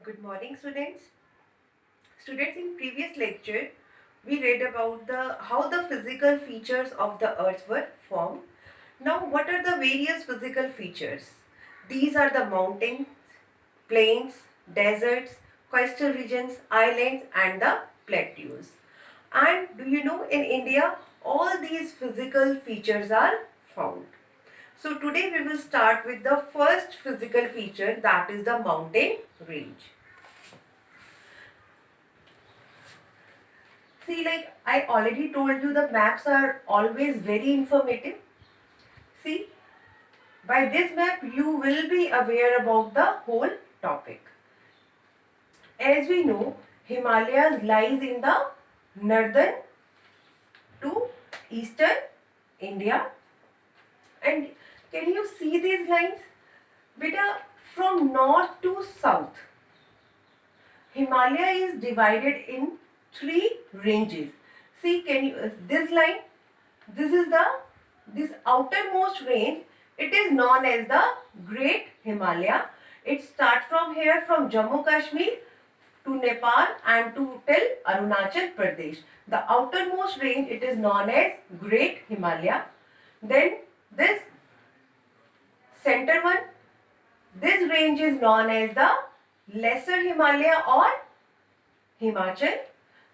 Good morning, students. Students, in previous lecture, we read about how the physical features of the earth were formed. Now, what are the various physical features? These are the mountains, plains, deserts, coastal regions, islands, and the plateaus. And do you know, in India, all these physical features are found. So today we will start with the first physical feature, that is the mountain range. See, like I already told you, the maps are always very informative. See, by this map you will be aware about the whole topic. As we know, Himalayas lies in the northern to eastern India. And can you see these lines? Beta, from north to south, Himalaya is divided in three ranges. See, can you this line? This is this outermost range. It is known as the Great Himalaya. It starts from here, from Jammu Kashmir to Nepal and to till Arunachal Pradesh. The outermost range, it is known as Great Himalaya. Then this center one, this range is known as the Lesser Himalaya or Himachal,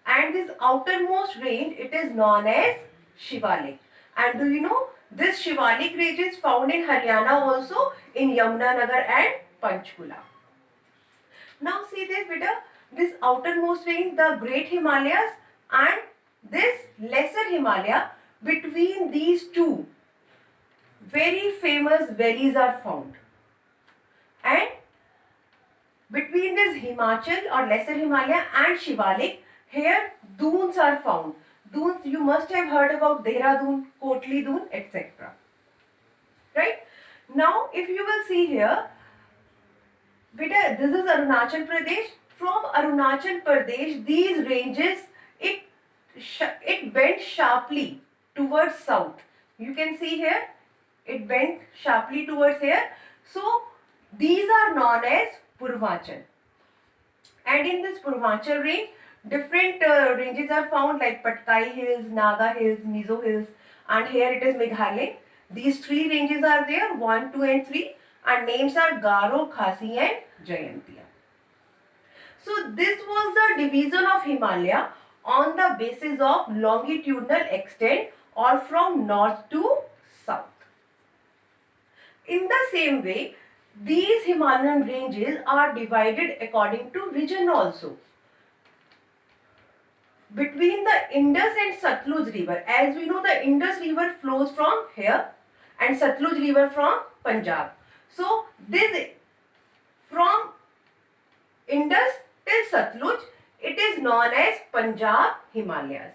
and this outermost range, it is known as Shivalik. And do you know, this Shivalik range is found in Haryana also, in Yamunanagar and Panchkula. Now see this beta, this outermost range, the Great Himalayas, and this Lesser Himalaya, between these two very famous valleys are found. And between this Himachal or Lesser Himalaya and Shivalik, here dunes are found. Dunes, you must have heard about Dehradun, Kotli Dune, etc. Right? Now, if you will see here, beta, this is Arunachal Pradesh. From Arunachal Pradesh, these ranges, it bent sharply towards south. You can see here, it bent sharply towards here. So, these are known as Purvachal. And in this Purvachal range, different ranges are found like Patkai Hills, Naga Hills, Mizo Hills, and here it is Meghalaya. These three ranges are there, 1, 2 and 3, and names are Garo, Khasi and Jayantiya. So this was the division of Himalaya on the basis of longitudinal extent or from north to south. In the same way, these Himalayan ranges are divided according to region also. Between the Indus and Satluj river, as we know, the Indus river flows from here and Satluj river from Punjab. So this, from Indus till Satluj, it is known as Punjab Himalayas.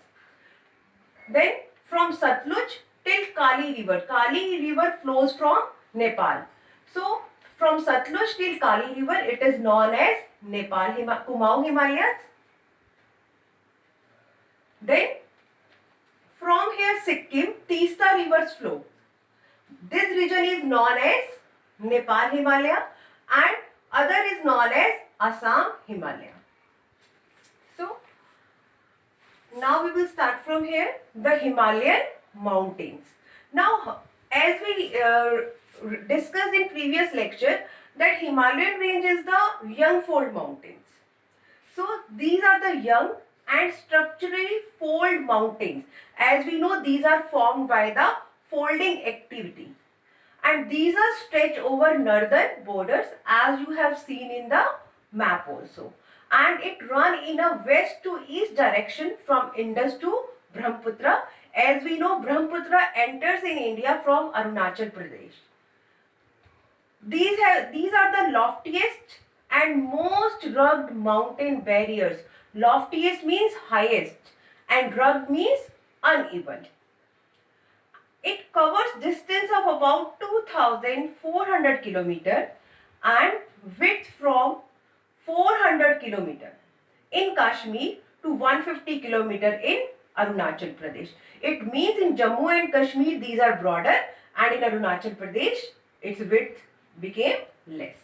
Then from Satluj till Kali river flows from Nepal. So from Satluj till Kali river, it is known as Nepal Kumaon Himalayas. Then from here Sikkim, Teesta rivers flow. This region is known as Nepal Himalaya and other is known as Assam Himalaya. So now we will start from here, the Himalayan mountains. Now, as we discussed in previous lecture, that Himalayan range is the young fold mountains. So these are the young and structurally fold mountains. As we know, these are formed by the folding activity. And these are stretched over northern borders, as you have seen in the map also. And it run in a west to east direction from Indus to Brahmaputra. As we know, Brahmaputra enters in India from Arunachal Pradesh. These are the loftiest and most rugged mountain barriers. Loftiest means highest and rugged means uneven. It covers distance of about 2,400 km and width from 400 km in Kashmir to 150 km in Arunachal Pradesh. It means in Jammu and Kashmir these are broader, and in Arunachal Pradesh its width became less.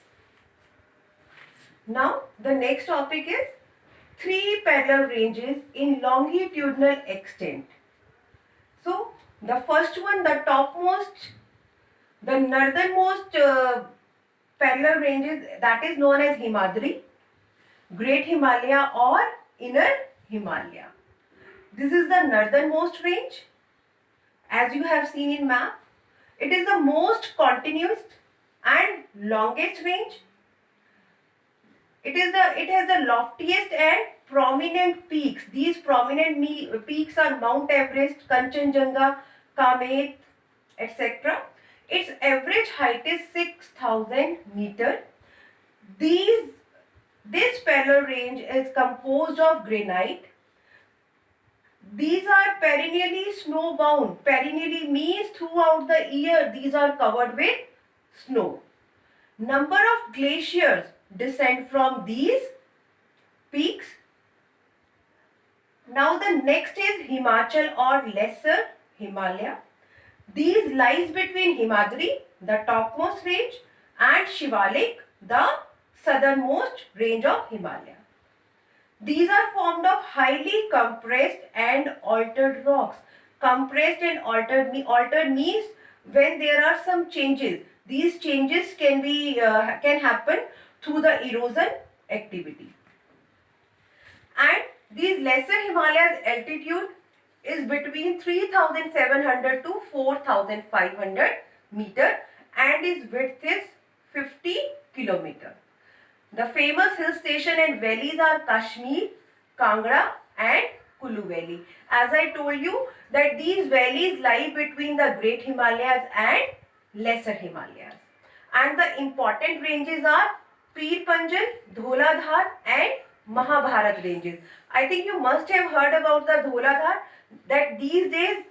Now the next topic is three parallel ranges in longitudinal extent. So the first one, the topmost, the northernmost parallel ranges, that is known as Himadri, Great Himalaya or Inner Himalaya. This is the northernmost range, as you have seen in map. It is the most continuous and longest range. It has the loftiest and prominent peaks. These prominent peaks are Mount Everest, Kanchenjunga, Kamet, etc. Its average height is 6,000 meter. This parallel range is composed of granite. These are perennially snowbound. Perennially means throughout the year these are covered with snow. Number of glaciers descend from these peaks. Now the next is Himachal or Lesser Himalaya. These lies between Himadri, the topmost range, and Shivalik, the southernmost range of Himalaya. These are formed of highly compressed and altered rocks. Compressed and altered means when there are some changes. These changes can happen through the erosion activity. And these lesser Himalayas altitude is between 3,700 to 4,500 meter and its width is 50 kilometer. The famous hill station and valleys are Kashmir, Kangra and Kulu Valley. As I told you that these valleys lie between the Great Himalayas and Lesser Himalayas. And the important ranges are Pir Panjal, Dholadhar and Mahabharat ranges. I think you must have heard about the Dholadhar, that these days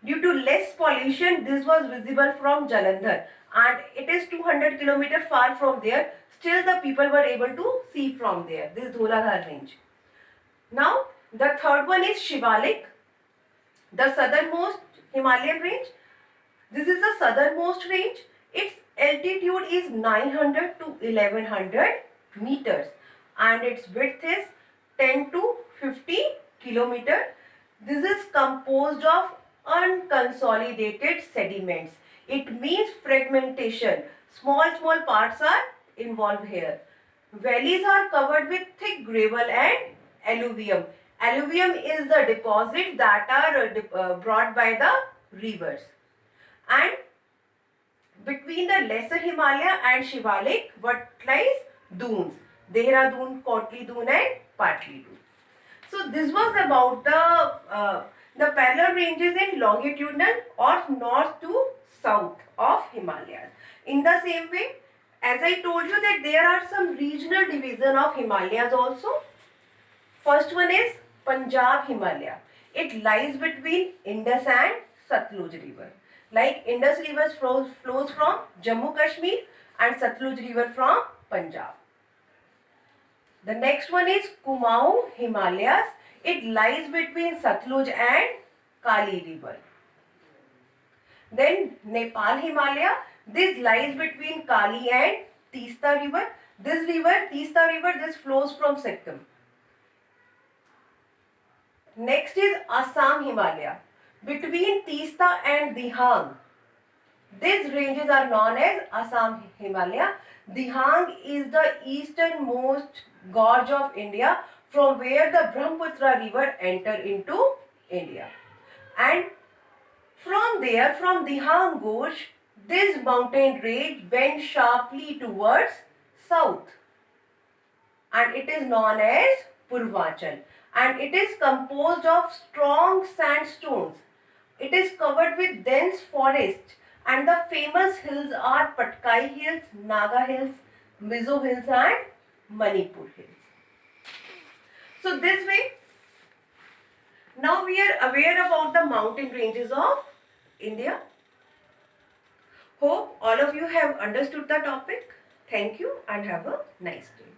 due to less pollution this was visible from Jalandhar and it is 200 kilometers far from there. Still the people were able to see from there, this Dholadhar range. Now the third one is Shivalik, the southernmost Himalayan range. This is the southernmost range. Its altitude is 900 to 1100 meters and its width is 10 to 50 kilometer. This is composed of unconsolidated sediments. It means fragmentation. Small parts are involved here. Valleys are covered with thick gravel and alluvium. Alluvium is the deposit that are brought by the rivers. And between the Lesser Himalaya and Shivalik, what lies? Dunes. Dehradun, Kotli Dun and Patli Dun. So this was about the parallel ranges in longitudinal or north to south of Himalayas. In the same way, as I told you that there are some regional division of Himalayas also. First one is Punjab Himalaya. It lies between Indus and Satluj river. Like Indus river flows from Jammu Kashmir and Satluj river from Punjab. The next one is Kumaon Himalayas. It lies between Satluj and Kali river. Then Nepal Himalaya. This lies between Kali and Teesta river. This river, Teesta river, this flows from Sikkim. Next is Assam Himalaya. Between Teesta and Dihang. These ranges are known as Assam Himalaya. Dihang is the easternmost gorge of India from where the Brahmaputra river enter into India. And from there, from Dihang gorge, this mountain range bends sharply towards south. And it is known as Purvachal. And it is composed of strong sandstones. It is covered with dense forest. And the famous hills are Patkai Hills, Naga Hills, Mizo Hills and Manipur Hills. So this way, now we are aware about the mountain ranges of India. Hope all of you have understood the topic. Thank you and have a nice day.